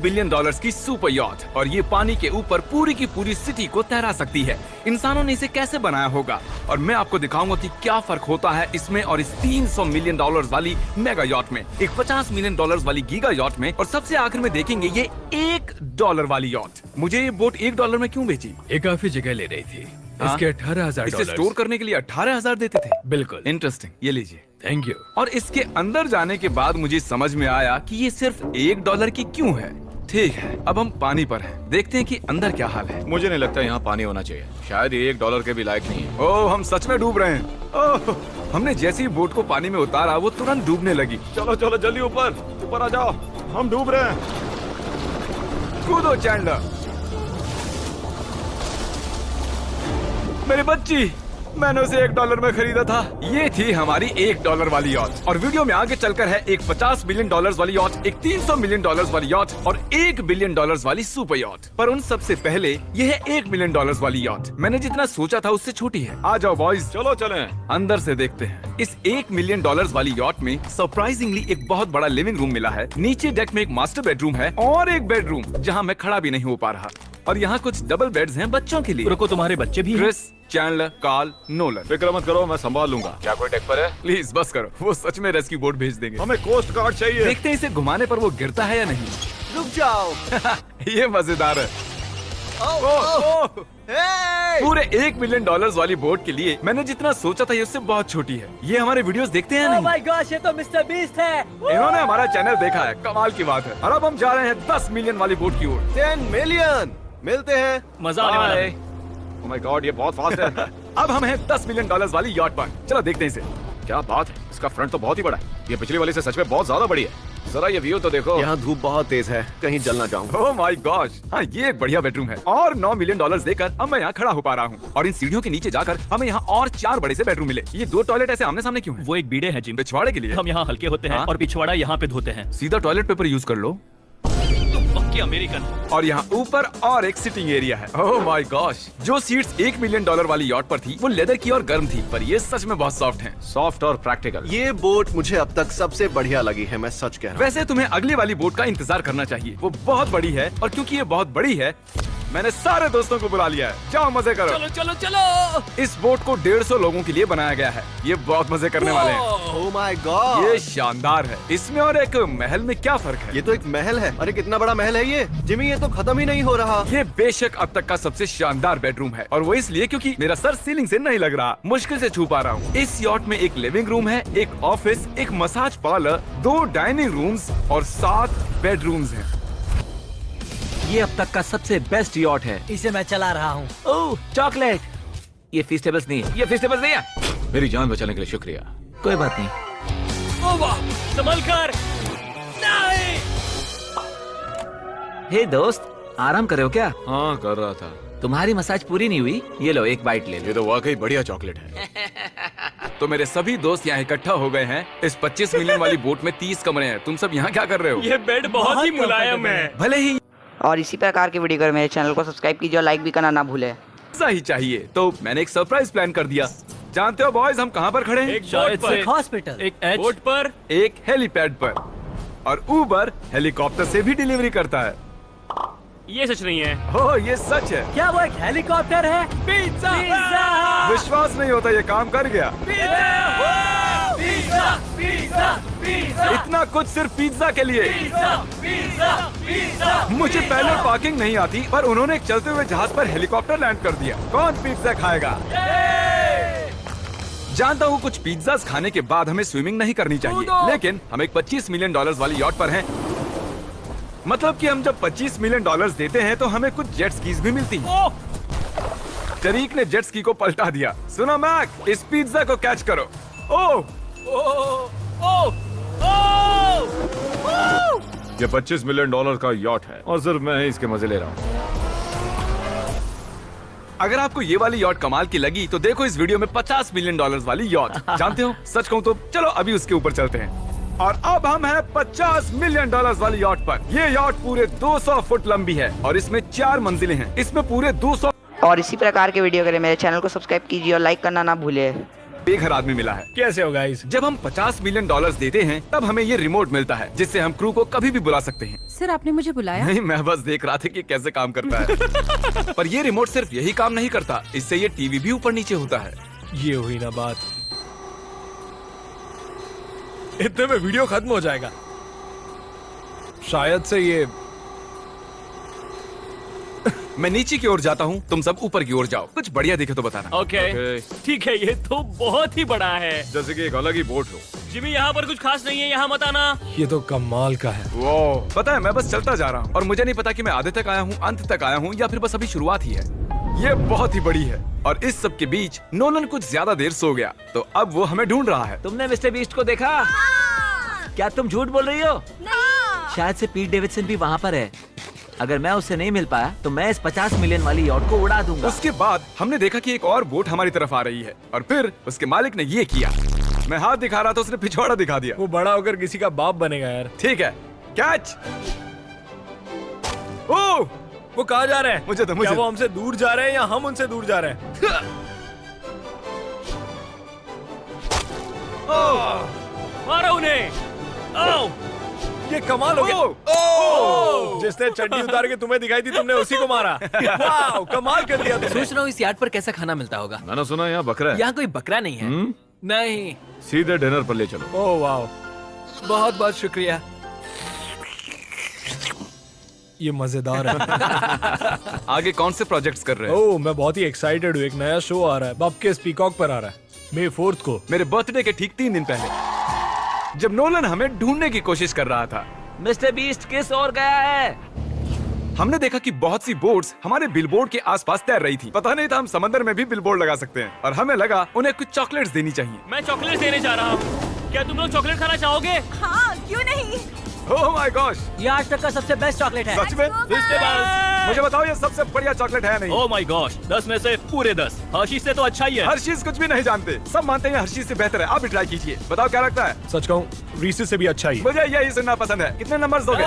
Billion dollars की super yacht और ये पानी के ऊपर पूरी की पूरी सिटी को तैरा सकती है। इंसानों ने इसे कैसे बनाया होगा और मैं आपको दिखाऊंगा कि क्या फर्क होता है इसमें और इस 300 मिलियन डॉलर्स वाली मेगा यॉट में, एक 50 मिलियन डॉलर्स वाली गीगा यॉट में, और सबसे आखिर में देखेंगे ये $1 वाली यॉट। मुझे ये बोट $1 में क्यों बेची? ये काफी जगह ले रही थी। इसके 18,000 इसे स्टोर करने के लिए 18,000 देते थे। बिल्कुल। इंटरेस्टिंग, ये लीजिए। Thank you. और इसके अंदर जाने के बाद मुझे समझ में आया कि ये सिर्फ $1 की क्यों है। ठीक है, अब हम पानी पर हैं। देखते हैं कि अंदर क्या हाल है। मुझे नहीं लगता यहाँ पानी होना चाहिए। शायद ये $1 के भी लायक नहीं है। ओह, हम सच में डूब रहे हैं। ओह, हमने जैसे ही बोट को पानी में उतारा वो तुरंत डूबने लगी। चलो चलो जल्दी ऊपर आ जाओ, हम डूब रहे हैं। कूदो चैंडलर। मेरी बच्ची, मैंने उसे $1 में खरीदा था। ये थी हमारी $1 वाली यॉट। और वीडियो में आगे चलकर है एक 50 मिलियन डॉलर्स वाली यॉट, एक 300 मिलियन डॉलर्स वाली यॉट और $1 बिलियन वाली सुपर यॉट। पर उन सबसे पहले ये है $1 मिलियन वाली यॉट। मैंने जितना सोचा था उससे छोटी है। आ जाओ बॉयज, चलो चलें। अंदर से देखते हैं। इस $1 मिलियन वाली यॉट में सरप्राइजिंगली एक बहुत बड़ा लिविंग रूम मिला है। नीचे डेक में एक मास्टर बेडरूम है और एक बेडरूम जहाँ मैं खड़ा भी नहीं हो पा रहा। और यहाँ कुछ डबल बेड्स हैं बच्चों के लिए। रुको, तुम्हारे बच्चे भी हैं? Chris, Chandler, Carl, Nolan. फिक्र मत करो, मैं संभाल लूंगा। क्या कोई टेक पर है? प्लीज बस करो, वो सच में रेस्क्यू बोट भेज देंगे। हमें कोस्ट गार्ड चाहिए। देखते हैं इसे घुमाने पर वो गिरता है या नहीं। रुक जाओ। ये मजेदार है। पूरे $1 मिलियन वाली बोट के लिए मैंने जितना सोचा था ये उससे बहुत छोटी है। ये हमारे वीडियोस देखते हैं या नहीं? माय गॉश, ये तो मिस्टर बीस्ट है। इन्होंने हमारा चैनल देखा है, कमाल की बात है। और अब हम जा रहे हैं 10 मिलियन वाली बोट की ओर। 10 मिलियन मिलते हैं। मजा आने वाला है। ओह माय गॉड, ये बहुत फास्ट है। अब हम हैं $10 मिलियन वाली यॉट पर। चलो देखते हैं इसे। क्या बात है, इसका फ्रंट तो बहुत ही बड़ा है। ये पिछली वाली से सच में बहुत ज्यादा बड़ी है। जरा ये व्यू तो देखो। यहाँ धूप बहुत तेज है, कहीं जल ना जाऊँ। ओह माय गॉश, हाँ ये एक बढ़िया बेडरूम है। और $9 मिलियन देकर अब मैं यहाँ खड़ा हो पा रहा हूँ। और इन सीढ़ियों के नीचे जाकर हमें यहाँ और 4 बड़े से बेडरूम मिले। ये 2 टॉयलेट ऐसे आमने सामने क्यों हैं? वो एक बीड़े हैं जिम। पिछवाड़े के लिए? हम यहाँ हल्के होते हैं हाँ? और पिछवाड़ा यहाँ पे धोते हैं। सीधा टॉयलेट पेपर यूज कर लो। पक्के अमेरिकन। और यहाँ ऊपर और एक सिटिंग एरिया है। ओह माय गॉश, जो सीट्स $1 मिलियन वाली यॉट पर थी वो लेदर की और गर्म थी, पर ये सच में बहुत सॉफ्ट हैं। सॉफ्ट और प्रैक्टिकल। ये बोट मुझे अब तक सबसे बढ़िया लगी है, मैं सच कह रहा हूँ। वैसे तुम्हें अगली वाली बोट का इंतजार करना चाहिए, वो बहुत बड़ी है। और क्योंकि ये बहुत बड़ी है मैंने सारे दोस्तों को बुला लिया है। जाओ मजे करो। चलो चलो चलो। इस बोट को 150 लोगों के लिए बनाया गया है। ये बहुत मजे करने वाले हैं। ओह माय गॉड, ये शानदार है। इसमें और एक महल में क्या फर्क है? ये तो एक महल है। अरे कितना बड़ा महल है ये जिमी, ये तो खत्म ही नहीं हो रहा। ये बेशक अब तक का सबसे शानदार बेडरूम है, और वो इसलिए क्योंकि मेरा सर सीलिंग से नहीं लग रहा, मुश्किल से छू पा रहा हूँ। इस यॉट में एक लिविंग रूम है, एक ऑफिस, एक मसाज पार्लर, 2 डाइनिंग रूम्स और 7 बेडरूम्स हैं। ये अब तक का सबसे बेस्ट यॉट है। इसे मैं चला रहा हूँ। ओह चॉकलेट। ये फीस्टेबल्स नहीं है, ये फीस्टेबल्स नहीं है। मेरी जान बचाने के लिए शुक्रिया। कोई बात नहीं। ओ वाह, संभल कर। नहीं। हे दोस्त, आराम कर रहे हो क्या? हाँ कर रहा था। तुम्हारी मसाज पूरी नहीं हुई? ये लो एक बाइट ले लो। ये तो वाकई बढ़िया चॉकलेट है। तो मेरे सभी दोस्त यहाँ इकट्ठा हो गए हैं। इस 25 मिलियन वाली बोट में 30 कमरे हैं। तुम सब यहाँ क्या कर रहे हो? ये बेड बहुत ही मुलायम है। भले ही और इसी प्रकार के वीडियो कर मेरे चैनल को सब्सक्राइब कीजिए और लाइक भी करना ना भूले। ऐसा ही चाहिए, तो मैंने एक सरप्राइज प्लान कर दिया। जानते हो बॉयज हम कहाँ पर खड़े हैं? एक शायद से हॉस्पिटल, एक बोट पर, एक हेलीपैड पर। और उबर हेलीकॉप्टर से भी डिलीवरी करता है। ये सच नहीं है। हो, ये सच है। क्या वो एक हेलीकॉप्टर है? पिज्जा। विश्वास नहीं होता, ये काम कर गया। पिज्जा, पिज्जा, पिज्जा, इतना कुछ सिर्फ पिज्जा के लिए। Pizza, pizza. मुझे पहले पार्किंग नहीं आती, पर उन्होंने एक चलते हुए जहाज पर हेलीकॉप्टर लैंड कर दिया। कौन पिज्जा खाएगा? जानता हूँ कुछ पिज्जास खाने के बाद हमें स्विमिंग नहीं करनी चाहिए, लेकिन हम एक $25 मिलियन वाली यॉट पर हैं। मतलब कि हम जब $25 मिलियन देते हैं तो हमें कुछ जेट स्कीज भी मिलती हैं। तरीक ने जेट स्की को पलटा दिया। सुनो मैक, इस पिज्जा को कैच करो। ओह ये $25 मिलियन का यॉट है और सिर्फ मैं ही इसके मजे ले रहा हूँ। अगर आपको ये वाली यॉट कमाल की लगी तो देखो इस वीडियो में $50 मिलियन वाली यॉट। जानते हो, सच कहूँ तो चलो अभी उसके ऊपर चलते हैं। और अब हम हैं $50 मिलियन वाली यॉट पर। ये यॉट पूरे 200 फुट लंबी है और इसमें 4 मंजिलें हैं। इसमें पूरे 200। और इसी प्रकार के वीडियो के लिए मेरे चैनल को सब्सक्राइब कीजिए और लाइक करना ना भूले। बेघर आदमी मिला है। कैसे हो गाइस? जब हम 50 मिलियन डॉलर्स देते हैं तब हमें ये रिमोट मिलता है जिससे हम क्रू को कभी भी बुला सकते हैं। सर आपने मुझे बुलाया? नहीं, मैं बस देख रहा था कि कैसे काम करता है। पर ये रिमोट सिर्फ यही काम नहीं करता, इससे ये टीवी भी ऊपर नीचे होता है। ये हुई ना बात, इतने में वीडियो खत्म हो जाएगा। शायद से ये मैं नीचे की ओर जाता हूँ, तुम सब ऊपर की ओर जाओ। कुछ बढ़िया दिखे तो बताना। ओके ठीक है, ये तो बहुत ही बड़ा है। जैसे कि एक अलग ही बोट हो। जिमी यहाँ पर कुछ खास नहीं है, यहाँ मत आना। ये तो कमाल का है। वो पता है, मैं बस चलता जा रहा हूँ और मुझे नहीं पता कि मैं आधे तक आया हूँ, अंत तक आया हूँ या फिर बस अभी शुरुआत ही है। ये बहुत ही बड़ी है और इस सब के बीच नोलन कुछ ज्यादा देर सो गया, तो अब वो हमें ढूंढ रहा है। तुमने मिस्टर बीस्ट को देखा? क्या तुम झूठ बोल रही हो? शायद से पीट डेविडसन भी वहाँ पर है। अगर मैं उससे नहीं मिल पाया तो मैं इस 50 मिलियन वाली यॉट को उड़ा दूंगा। उसके बाद हमने देखा कि एक और बोट हमारी तरफ आ रही है और फिर उसके मालिक ने ये किया। मैं हाथ दिखा रहा था, उसने पिछवाड़ा दिखा दिया। वो बड़ा होकर किसी का बाप बनेगा यार। ठीक है, कैच। ओह, वो कहाँ जा रहे हैं? मुझे तो क्या वो हमसे दूर जा रहे हैं या हम उनसे दूर जा रहे हैं? मारो उन्हें। ओह, ये कमाल हो गया। जिसने चड्डी उतार के तुम्हें दिखाई थी तुमने उसी को मारा। वाह, कमाल कर दिया तुमने। सोच रहा हूँ इस यार्ड पर कैसा खाना मिलता होगा। मैंने सुना यहाँ बकरा है। यहाँ कोई बकरा नहीं है। नहीं। सीधे डिनर पर ले चलो। ओह वाह, बहुत बहुत शुक्रिया। ये मजेदार है। आगे कौन से प्रोजेक्ट्स कर रहे हैं? ओह, मैं बहुत ही एक्साइटेड हूँ। एक नया शो आ रहा है, बपके पीकॉक पर आ रहा है May 4 को। मेरे बर्थडे के ठीक 3 दिन पहले, जब नोलन हमें ढूंढने की कोशिश कर रहा था। मिस्टर बीस्ट किस ओर गया है? हमने देखा कि बहुत सी बोट्स हमारे बिलबोर्ड के आसपास तैर रही थी। पता नहीं था हम समंदर में भी बिलबोर्ड लगा सकते हैं और हमें लगा उन्हें कुछ चॉकलेट्स देनी चाहिए। मैं चॉकलेट देने जा रहा हूँ। क्या तुम लोग चॉकलेट खाना चाहोगे? हाँ, क्यों नहीं? ओह माय गॉश, ये आज तक का सबसे बेस्ट चॉकलेट है। सच में? मुझे बताओ, ये सबसे बढ़िया चॉकलेट है नहीं? ओह माय गॉश, 10 में से पूरे 10। हर्शीज से तो अच्छा ही है। हर्शीज कुछ भी नहीं जानते, सब मानते हैं हर्शीज से बेहतर है। आप भी ट्राई कीजिए, बताओ क्या लगता है। सच कहूँ, रीसेस से भी अच्छा ही। मुझे यही सुनना पसंद है। कितने नंबर्स दोगे?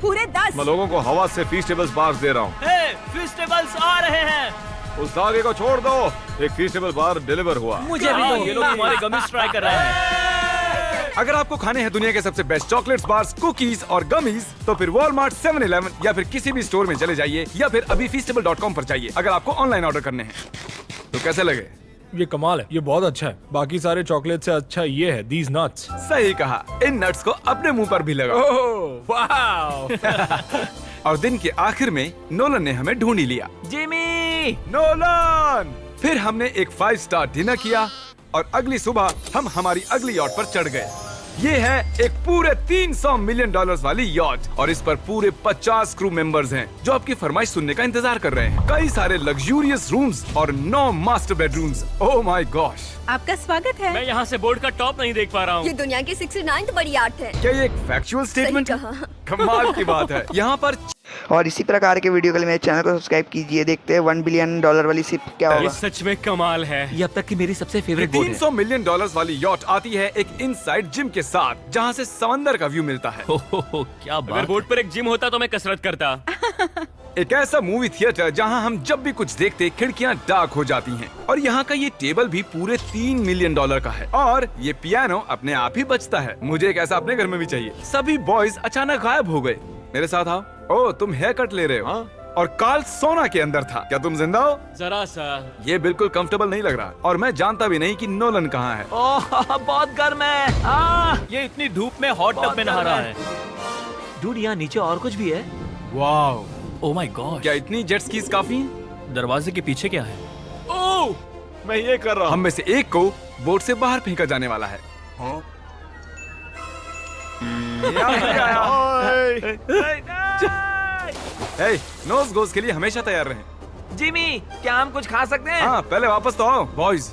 पूरे 10। मैं लोगों को हवा से फीस्टेबल्स बार्स दे रहा हूँ। फेस्टिवल्स आ रहे हैं। उस धागे को छोड़ दो। एक फीस्टेबल बार डिलीवर हुआ। मुझे भी ये लोग हमारे गमीज ट्राई कर रहे हैं। अगर आपको खाने हैं दुनिया के सबसे बेस्ट चॉकलेट्स, बार्स, कुकीज और गमीज, तो फिर वॉलमार्ट, 7-Eleven या फिर किसी भी स्टोर में चले जाइए या फिर अभी feastable.com पर जाइए अगर आपको ऑनलाइन ऑर्डर करने हैं। तो कैसे लगे? ये कमाल है, ये बहुत अच्छा है। बाकी सारे चॉकलेट से अच्छा ये है, these nuts। सही कहा, इन नट्स को अपने मुंह पर भी लगाओ। ओह वाह। और दिन के आखिर में नोलन ने हमें ढूंढ ही लिया। जिमी! नोलन! फिर हमने एक 5 स्टार डिनर किया और अगली सुबह हम हमारी अगली यॉट पर चढ़ गए। ये है एक पूरे 300 मिलियन डॉलर्स वाली यॉट और इस पर पूरे 50 क्रू मेंबर्स हैं जो आपकी फरमाइश सुनने का इंतजार कर रहे हैं। कई सारे लग्जूरियस रूम्स और 9 master bedrooms. Oh my gosh, आपका स्वागत है। मैं यहाँ से बोर्ड का टॉप नहीं देख पा रहा हूँ। ये दुनिया की 69th बड़ी आर्ट है। क्या ये एक फैक्चुअल स्टेटमेंट है? कमाल की बात है। यहाँ पर और इसी प्रकार के वीडियो के लिए मेरे चैनल को सब्सक्राइब कीजिए। देखते हैं 1 बिलियन डॉलर वाली शिप क्या ये होगा। सच में कमाल है। ये अब तक की मेरी सबसे फेवरेट बोट है। 300 मिलियन डॉलर्स वाली यॉट आती है एक इनसाइड जिम के साथ जहाँ से समंदर का व्यू मिलता है। क्या अगर बात। बोर्ड पर एक जिम होता तो मैं कसरत करता। एक ऐसा मूवी थिएटर जहां हम जब भी कुछ देखते खिड़कियां डार्क हो जाती हैं। और यहाँ का ये टेबल भी पूरे 3 मिलियन डॉलर का है और ये पियानो अपने आप ही बजता है। मुझे एक ऐसा अपने घर में भी चाहिए। सभी बॉयज अचानक गायब हो गए। मेरे साथ आओ। ओह, तुम हेयर कट ले रहे हो? और कार्ल सोना के अंदर था। क्या तुम जिंदा हो? जरा सा। ये बिल्कुल कंफर्टेबल नहीं लग रहा और मैं जानता भी नहीं कि नोलन कहाँ है। ओह, बहुत गर्म है। ये इतनी धूप में हॉट टब में नहा रहा है। डूड, यहाँ नीचे और कुछ भी है। वाह, ओह माय गॉड। क्या इतनी जेट स्कीज काफी हैं? दरवाजे के पीछे क्या है? ओह, मैं ये कर रहा हूँ। हम में से एक को बोट से बाहर फेंका जाने वाला है। नोज गोज के लिए हमेशा तैयार रहें। जिमी, क्या हम कुछ खा सकते हैं? हाँ, पहले वापस तो आओ। बॉयज,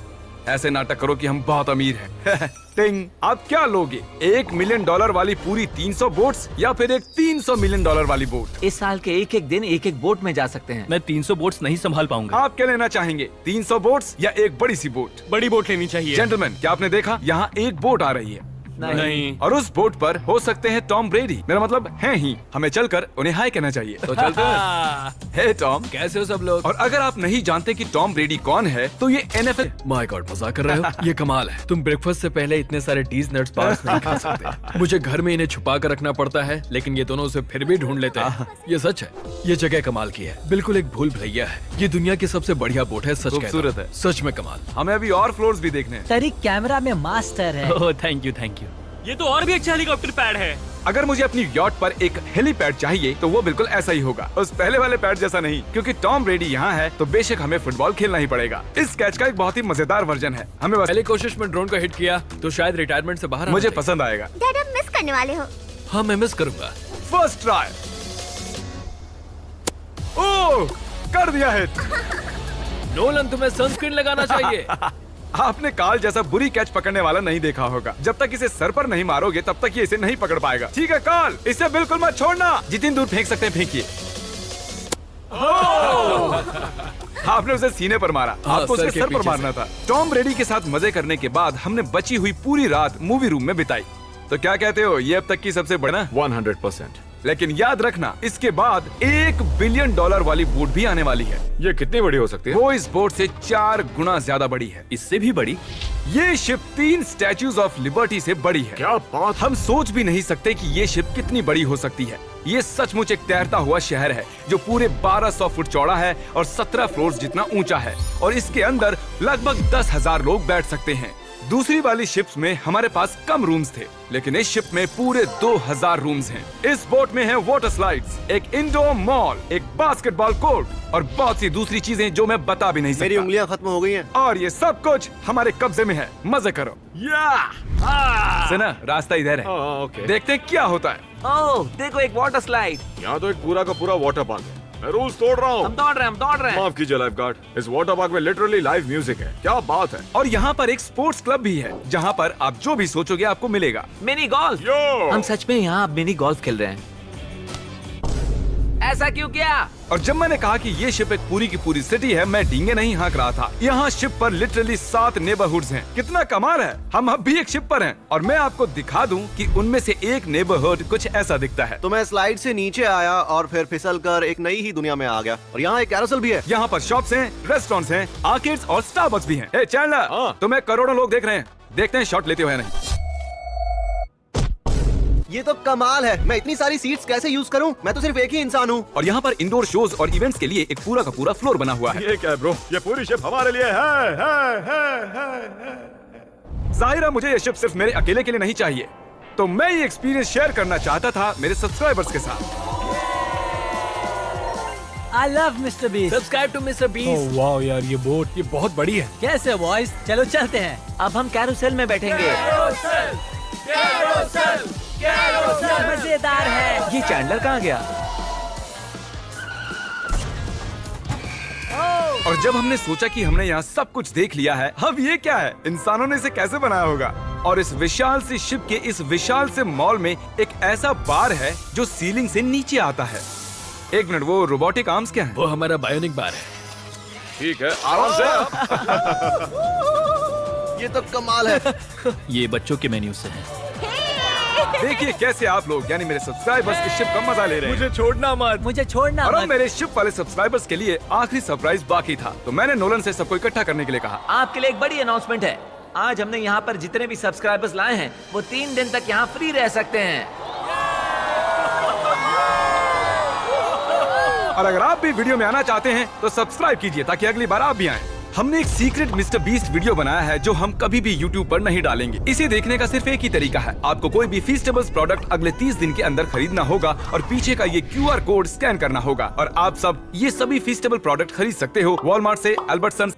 ऐसे नाटक करो कि हम बहुत अमीर हैं। टिंग, आप क्या लोगे? 1 मिलियन डॉलर वाली पूरी 300 बोट्स या फिर एक 300 मिलियन डॉलर वाली बोट? इस साल के एक एक दिन एक एक बोट में जा सकते हैं। मैं 300 बोट्स नहीं संभाल पाऊंगा। आप क्या लेना चाहेंगे, 300 बोट्स या एक बड़ी सी बोट? बड़ी बोट लेनी चाहिए। जेंटलमैन, क्या आपने देखा यहाँ एक बोट आ रही है? नहीं। और उस बोट पर हो सकते हैं टॉम ब्रेडी, मेरा मतलब है ही। हमें चलकर उन्हें हाय कहना चाहिए। तो चलते हैं। हे टॉम, कैसे हो सब लोग? और अगर आप नहीं जानते कि टॉम ब्रेडी कौन है तो ये NFL। माय गॉड, मजाक कर रहे हो? ये कमाल है। तुम ब्रेकफास्ट से पहले इतने सारे टीज नट्स बार्स नहीं खा सकते। मुझे घर में इन्हें छुपा कर रखना पड़ता है, लेकिन ये दोनों उसे फिर भी ढूंढ लेते हैं। ये सच है। ये जगह कमाल की है, बिल्कुल एक भूल भुलैया है। ये दुनिया की सबसे बढ़िया बोट है, सच कहता हूं। खूबसूरत है। सच में कमाल। हमें अभी और फ्लोर्स भी देखने हैं। तरीक कैमरा में मास्टर है। Oh thank you thank you. ये तो और भी अच्छा हेलीकॉप्टर पैड है। अगर मुझे अपनी यॉट पर एक हेलीपैड चाहिए तो वो बिल्कुल ऐसा ही होगा, उस पहले वाले पैड जैसा नहीं। क्योंकि टॉम ब्रेडी यहाँ है तो बेशक हमें फुटबॉल खेलना ही पड़ेगा। इस कैच का एक बहुत ही मजेदार वर्जन है। हमें बस पहली कोशिश में ड्रोन को हिट किया तो शायद रिटायरमेंट से बाहर मुझे पसंद आएगा। डैड आप मिस करने वाले हो। हाँ, मैं मिस करूंगा। First try. ओह, कर दिया हिट। नोलन, तुम्हें सनस्क्रीन लगाना चाहिए। आपने काल जैसा बुरी कैच पकड़ने वाला नहीं देखा होगा। जब तक इसे सर पर नहीं मारोगे तब तक ये इसे नहीं पकड़ पाएगा। ठीक है काल, इसे बिल्कुल मत छोड़ना। जितनी दूर फेंक सकते हैं फेंकिए। आपने उसे सीने पर मारा। आपको सर उसे के सर पर पीछे मारना था। टॉम ब्रेडी के साथ मजे करने के बाद हमने बची हुई पूरी रात मूवी रूम में बिताई। तो क्या कहते हो, ये अब तक की सबसे बड़ा 100%। लेकिन याद रखना, इसके बाद $1 बिलियन वाली बोट भी आने वाली है। ये कितनी बड़ी हो सकती है? वो इस बोट से 4 गुना ज्यादा बड़ी है। इससे भी बड़ी? ये शिप 3 स्टैच्यूज ऑफ लिबर्टी से बड़ी है। क्या बात! हम सोच भी नहीं सकते कि ये शिप कितनी बड़ी हो सकती है। ये सचमुच एक तैरता हुआ शहर है जो पूरे 1200 फुट चौड़ा है और 17 फ्लोर्स जितना ऊंचा है, और इसके अंदर लगभग 10,000 लोग बैठ सकते हैं। दूसरी वाली शिप्स में हमारे पास कम रूम्स थे, लेकिन इस शिप में पूरे 2000 रूम्स हैं। इस बोट में है वाटर स्लाइड्स, एक इंडोर मॉल, एक बास्केटबॉल कोर्ट और बहुत सी दूसरी चीजें जो मैं बता भी नहीं मेरी सकता। उंगलियां खत्म हो गई हैं। और ये सब कुछ हमारे कब्जे में है। मजे करो। सुना, रास्ता इधर है। ओके। देखते हैं क्या होता है। ओह देखो, एक वाटर स्लाइड। यहाँ तो एक पूरा का पूरा वाटर पार्क है। मैं रूल्स तोड़ रहा हूँ। हम दौड़ रहे हैं। माफ कीजिए लाइफ गार्ड, इस वाटर पार्क में लिटरली लाइव म्यूजिक है। क्या बात है! और यहाँ पर एक स्पोर्ट्स क्लब भी है जहाँ पर आप जो भी सोचोगे आपको मिलेगा। Mini golf. यो! हम सच में यहाँ मिनी गोल्फ खेल रहे हैं। ऐसा क्यों किया? और जब मैंने कहा कि ये शिप एक पूरी की पूरी सिटी है, मैं डींगे नहीं हाँक रहा था। यहाँ शिप पर लिटरली 7 नेबरहुड्स हैं। कितना कमाल है। हम अब भी एक शिप पर हैं और मैं आपको दिखा दूं कि उनमें से एक नेबरहुड कुछ ऐसा दिखता है। तो मैं स्लाइड से नीचे आया और फिर फिसल कर एक नई ही दुनिया में आ गया। और यहाँ एक कैरोसेल भी है। यहाँ पर शॉप्स हैं, रेस्टोरेंट्स हैं, आर्केड्स और स्टारबक्स भी हैं। ए चैंडलर, तुम्हें करोड़ों लोग देख रहे हैं। देखते हैं शॉट लेते हुए नहीं। ये तो कमाल है। मैं इतनी सारी सीट्स कैसे यूज करूं? मैं तो सिर्फ एक ही इंसान हूं। और यहाँ पर इंडोर शोज और इवेंट्स के लिए एक पूरा का पूरा फ्लोर बना हुआ है। ये क्या है ब्रो? ये पूरी शिप हमारे लिए है। जाहिर है मुझे ये शिप सिर्फ मेरे अकेले के लिए नहीं चाहिए, तो मैं ये एक्सपीरियंस शेयर करना चाहता था मेरे सब्सक्राइबर्स के साथ। I love Mr. Beast. Subscribe to Mister Beast. वाह यार, ये बोट ये बहुत बड़ी है। कैसे बॉयज? चलो चलते हैं। अब हम कैरोसेल में बैठेंगे। मजेदार है। ये चैंडलर कहाँ गया? और जब हमने सोचा कि हमने यहाँ सब कुछ देख लिया है, अब ये क्या है, इंसानों ने इसे कैसे बनाया होगा। और इस विशाल सी शिप के इस विशाल से मॉल में एक ऐसा बार है जो सीलिंग से नीचे आता है। एक मिनट, वो रोबोटिक आर्म्स क्या है? वो हमारा बायोनिक बार है। ठीक है, आराम से। ये तो कमाल है। ये बच्चों के मेन्यू से है। देखिए कैसे आप लोग यानी मेरे सब्सक्राइबर्स इस शिप का मजा ले रहे हैं। मुझे छोड़ना मत। मुझे छोड़ना और अब मत। मेरे शिप वाले सब्सक्राइबर्स के लिए आखिरी सरप्राइज बाकी था, तो मैंने नोलन से सबको इकट्ठा करने के लिए कहा। आपके लिए एक बड़ी अनाउंसमेंट है। आज हमने यहाँ पर जितने भी सब्सक्राइबर्स लाए हैं वो 3 दिन तक यहाँ फ्री रह सकते हैं। और अगर आप भी वीडियो में आना चाहते हैं तो सब्सक्राइब कीजिए ताकि अगली बार आप भी आएं। हमने एक सीक्रेट मिस्टर बीस्ट वीडियो बनाया है जो हम कभी भी YouTube पर नहीं डालेंगे। इसे देखने का सिर्फ एक ही तरीका है, आपको कोई भी फीस्टेबल्स प्रोडक्ट अगले 30 दिन के अंदर खरीदना होगा और पीछे का ये QR कोड स्कैन करना होगा और आप सब ये सभी फीस्टेबल प्रोडक्ट खरीद सकते हो वॉलमार्ट से, अल्बर्टसन